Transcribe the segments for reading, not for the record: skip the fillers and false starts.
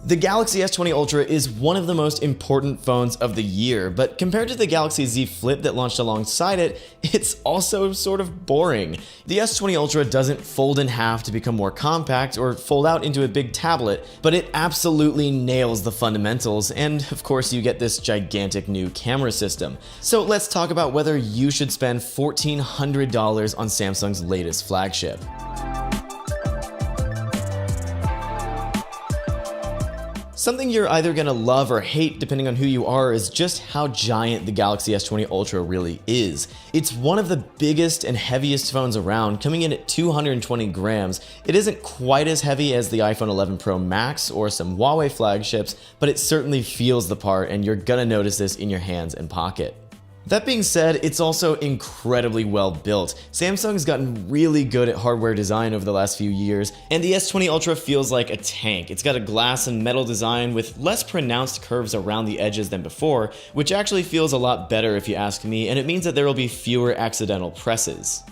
The Galaxy S20 Ultra is one of the most important phones of the year, but compared to the Galaxy Z Flip that launched alongside it, it's also sort of boring. The S20 Ultra doesn't fold in half to become more compact or fold out into a big tablet, but it absolutely nails the fundamentals, and of course you get this gigantic new camera system. So let's talk about whether you should spend $1,400 on Samsung's latest flagship. Something you're either gonna love or hate depending on who you are is just how giant the Galaxy S20 Ultra really is. It's one of the biggest and heaviest phones around, coming in at 220 grams. It isn't quite as heavy as the iPhone 11 Pro Max or some Huawei flagships, but it certainly feels the part, and you're gonna notice this in your hands and pocket. That being said, it's also incredibly well built. Samsung's gotten really good at hardware design over the last few years, and the S20 Ultra feels like a tank. It's got a glass and metal design with less pronounced curves around the edges than before, which actually feels a lot better if you ask me, and it means that there will be fewer accidental presses.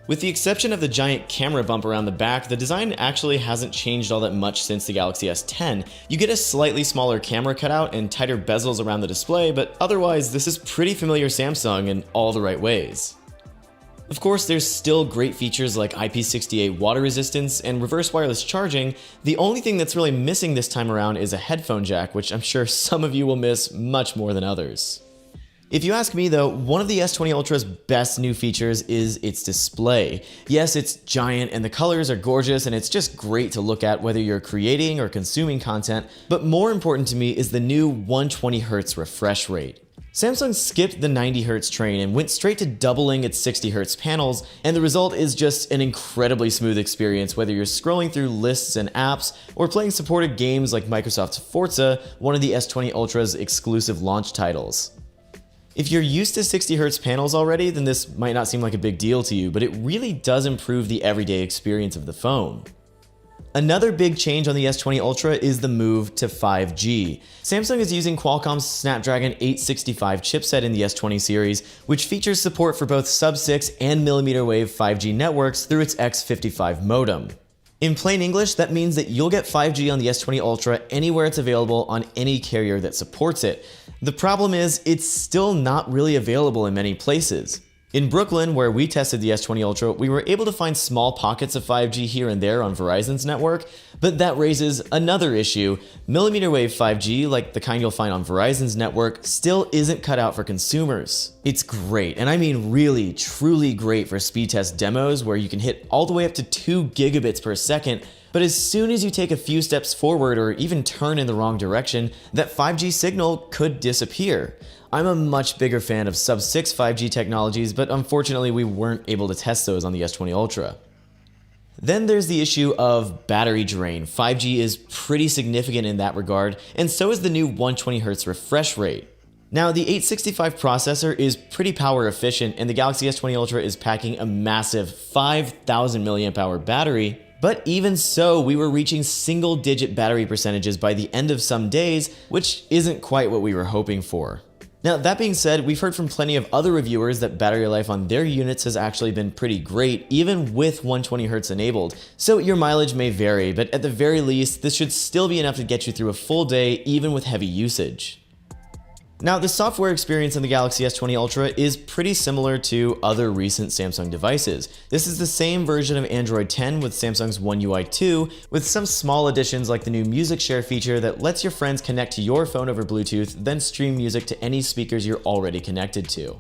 With the exception of the giant camera bump around the back, the design actually hasn't changed all that much since the Galaxy S10. You get a slightly smaller camera cutout and tighter bezels around the display, but otherwise this is pretty familiar Samsung in all the right ways. Of course, there's still great features like IP68 water resistance and reverse wireless charging. The only thing that's really missing this time around is a headphone jack, which I'm sure some of you will miss much more than others. If you ask me though, one of the S20 Ultra's best new features is its display. Yes, it's giant and the colors are gorgeous and it's just great to look at whether you're creating or consuming content, but more important to me is the new 120Hz refresh rate. Samsung skipped the 90Hz train and went straight to doubling its 60Hz panels, and the result is just an incredibly smooth experience whether you're scrolling through lists and apps or playing supported games like Microsoft's Forza, one of the S20 Ultra's exclusive launch titles. If you're used to 60Hz panels already, then this might not seem like a big deal to you, but it really does improve the everyday experience of the phone. Another big change on the S20 Ultra is the move to 5G. Samsung is using Qualcomm's Snapdragon 865 chipset in the S20 series, which features support for both sub-6 and millimeter wave 5G networks through its X55 modem. In plain English, that means that you'll get 5G on the S20 Ultra anywhere it's available on any carrier that supports it. The problem is, it's still not really available in many places. In Brooklyn, where we tested the S20 Ultra, we were able to find small pockets of 5G here and there on Verizon's network, but that raises another issue. Millimeter wave 5G, like the kind you'll find on Verizon's network, still isn't cut out for consumers. It's great, and I mean really, truly great for speed test demos where you can hit all the way up to 2 gigabits per second, but as soon as you take a few steps forward or even turn in the wrong direction, that 5G signal could disappear. I'm a much bigger fan of sub-6 5G technologies, but unfortunately we weren't able to test those on the S20 Ultra. Then there's the issue of battery drain. 5G is pretty significant in that regard, and so is the new 120Hz refresh rate. Now, the 865 processor is pretty power efficient, and the Galaxy S20 Ultra is packing a massive 5,000 mAh battery, but even so, we were reaching single-digit battery percentages by the end of some days, which isn't quite what we were hoping for. Now, that being said, we've heard from plenty of other reviewers that battery life on their units has actually been pretty great, even with 120Hz enabled. So your mileage may vary, but at the very least, this should still be enough to get you through a full day, even with heavy usage. Now, the software experience in the Galaxy S20 Ultra is pretty similar to other recent Samsung devices. This is the same version of Android 10 with Samsung's One UI 2, with some small additions like the new music share feature that lets your friends connect to your phone over Bluetooth, then stream music to any speakers you're already connected to.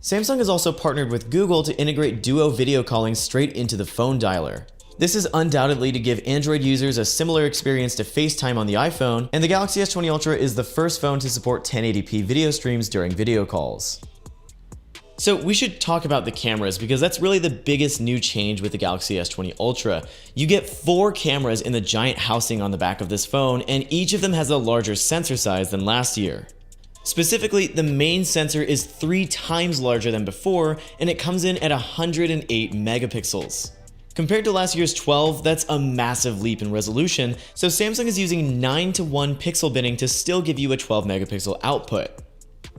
Samsung has also partnered with Google to integrate Duo video calling straight into the phone dialer. This is undoubtedly to give Android users a similar experience to FaceTime on the iPhone, and the Galaxy S20 Ultra is the first phone to support 1080p video streams during video calls. So we should talk about the cameras because that's really the biggest new change with the Galaxy S20 Ultra. You get 4 cameras in the giant housing on the back of this phone, and each of them has a larger sensor size than last year. Specifically, the main sensor is 3 times larger than before, and it comes in at 108 megapixels. Compared to last year's 12, that's a massive leap in resolution, so Samsung is using 9:1 pixel binning to still give you a 12 megapixel output.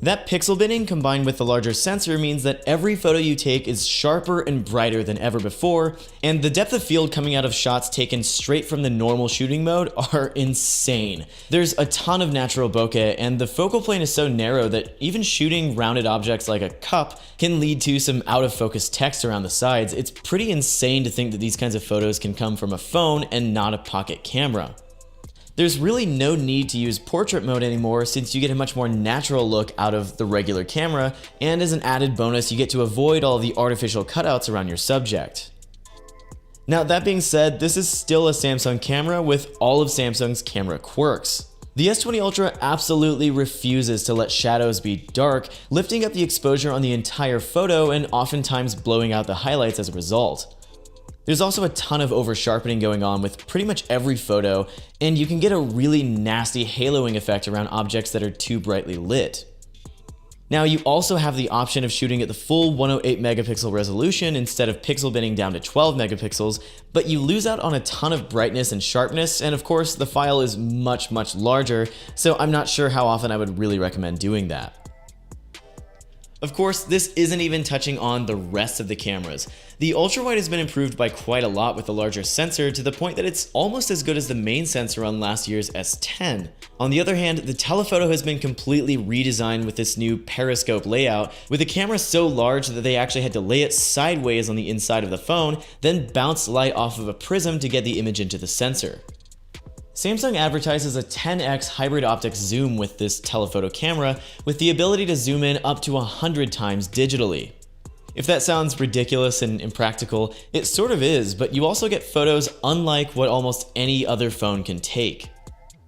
That pixel binning combined with the larger sensor means that every photo you take is sharper and brighter than ever before, and the depth of field coming out of shots taken straight from the normal shooting mode are insane. There's a ton of natural bokeh, and the focal plane is so narrow that even shooting rounded objects like a cup can lead to some out of focus text around the sides. It's pretty insane to think that these kinds of photos can come from a phone and not a pocket camera. There's really no need to use portrait mode anymore since you get a much more natural look out of the regular camera, and as an added bonus you get to avoid all the artificial cutouts around your subject. Now that being said, this is still a Samsung camera with all of Samsung's camera quirks. The S20 Ultra absolutely refuses to let shadows be dark, lifting up the exposure on the entire photo and oftentimes blowing out the highlights as a result. There's also a ton of over-sharpening going on with pretty much every photo, and you can get a really nasty haloing effect around objects that are too brightly lit. Now you also have the option of shooting at the full 108 megapixel resolution instead of pixel binning down to 12 megapixels, but you lose out on a ton of brightness and sharpness, and of course the file is much larger, so I'm not sure how often I would really recommend doing that. Of course, this isn't even touching on the rest of the cameras. The ultrawide has been improved by quite a lot with the larger sensor to the point that it's almost as good as the main sensor on last year's S10. On the other hand, the telephoto has been completely redesigned with this new periscope layout, with the camera so large that they actually had to lay it sideways on the inside of the phone, then bounce light off of a prism to get the image into the sensor. Samsung advertises a 10x hybrid optics zoom with this telephoto camera, with the ability to zoom in up to 100 times digitally. If that sounds ridiculous and impractical, it sort of is, but you also get photos unlike what almost any other phone can take.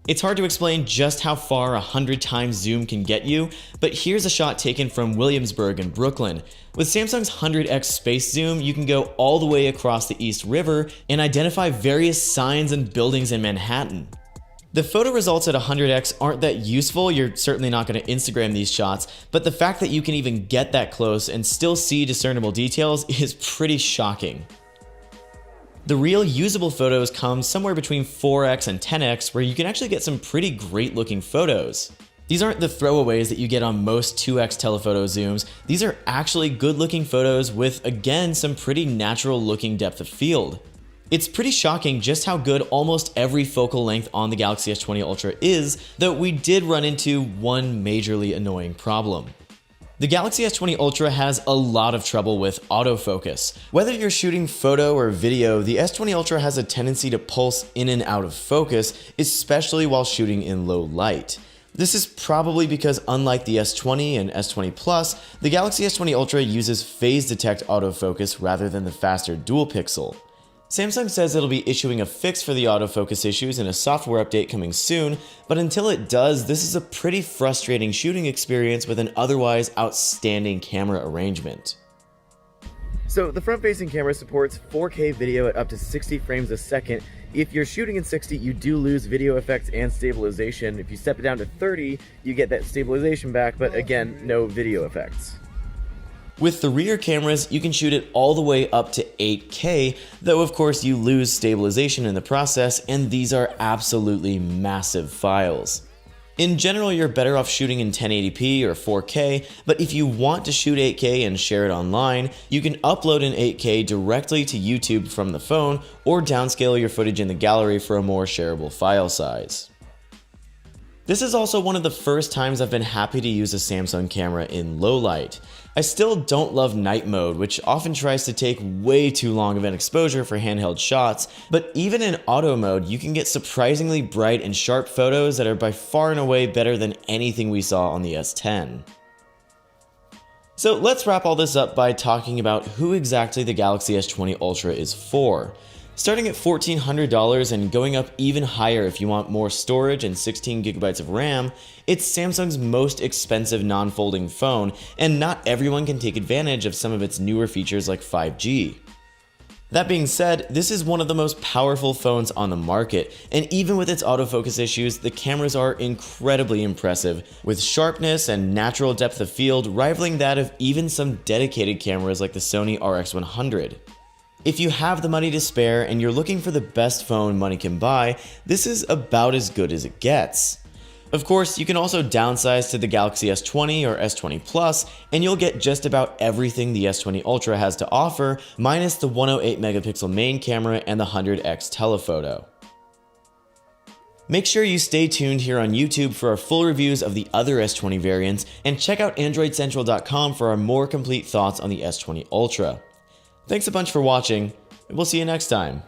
It's hard to explain just how far 100 times zoom can get you, but here's a shot taken from Williamsburg in Brooklyn. With Samsung's 100x space zoom, you can go all the way across the East River and identify various signs and buildings in Manhattan. The photo results at 100x aren't that useful, you're certainly not going to Instagram these shots, but the fact that you can even get that close and still see discernible details is pretty shocking. The real usable photos come somewhere between 4x and 10x, where you can actually get some pretty great looking photos. These aren't the throwaways that you get on most 2x telephoto zooms, these are actually good looking photos with, again, some pretty natural looking depth of field. It's pretty shocking just how good almost every focal length on the Galaxy S20 Ultra is, though we did run into one majorly annoying problem. The Galaxy S20 Ultra has a lot of trouble with autofocus. Whether you're shooting photo or video, the S20 Ultra has a tendency to pulse in and out of focus, especially while shooting in low light. This is probably because unlike the S20 and S20 Plus, the Galaxy S20 Ultra uses phase detect autofocus rather than the faster dual pixel. Samsung says it'll be issuing a fix for the autofocus issues in a software update coming soon, but until it does, this is a pretty frustrating shooting experience with an otherwise outstanding camera arrangement. So the front-facing camera supports 4K video at up to 60 frames a second. If you're shooting in 60, you do lose video effects and stabilization. If you step it down to 30, you get that stabilization back, but again, no video effects. With the rear cameras, you can shoot it all the way up to 8K, though of course you lose stabilization in the process, and these are absolutely massive files. In general, you're better off shooting in 1080p or 4K, but if you want to shoot 8K and share it online, you can upload in 8K directly to YouTube from the phone, or downscale your footage in the gallery for a more shareable file size. This is also one of the first times I've been happy to use a Samsung camera in low light. I still don't love night mode, which often tries to take way too long of an exposure for handheld shots, but even in auto mode, you can get surprisingly bright and sharp photos that are by far and away better than anything we saw on the S10. So let's wrap all this up by talking about who exactly the Galaxy S20 Ultra is for. Starting at $1,400 and going up even higher if you want more storage and 16GB of RAM, it's Samsung's most expensive non-folding phone, and not everyone can take advantage of some of its newer features like 5G. That being said, this is one of the most powerful phones on the market, and even with its autofocus issues, the cameras are incredibly impressive, with sharpness and natural depth of field rivaling that of even some dedicated cameras like the Sony RX100. If you have the money to spare and you're looking for the best phone money can buy, this is about as good as it gets. Of course, you can also downsize to the Galaxy S20 or S20 Plus, and you'll get just about everything the S20 Ultra has to offer, minus the 108 megapixel main camera and the 100x telephoto. Make sure you stay tuned here on YouTube for our full reviews of the other S20 variants, and check out AndroidCentral.com for our more complete thoughts on the S20 Ultra. Thanks a bunch for watching, and we'll see you next time.